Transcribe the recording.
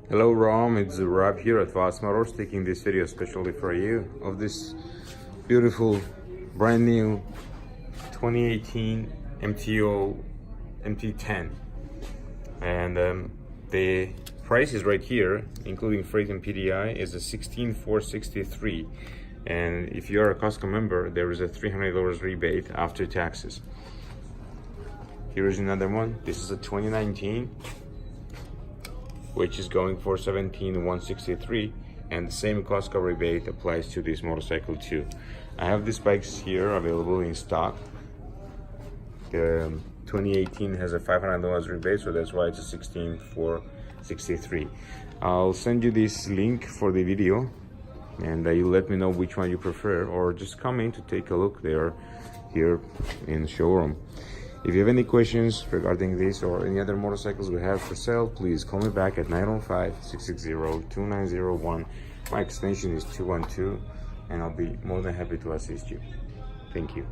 Hello Rom, it's Rob here at Vos Motors, taking this video especially for you of this beautiful brand new 2018 MT10, and the price is right here, including freight and PDI, is a $16,463, and if you are a Costco member, there is a $300 rebate after taxes. Here is another one. This is a 2019, which is going for $17,163, and the same Costco rebate applies to this motorcycle too. I have these bikes here available in stock. The 2018 has a $500 rebate, so that's why it's a $16,463. I'll send you this link for the video, and you let me know which one you prefer, or just come in to take a look. They are here in the showroom. If you have any questions regarding this or any other motorcycles we have for sale, please call me back at 905-660-2901. My extension is 212, and I'll be more than happy to assist you. Thank you.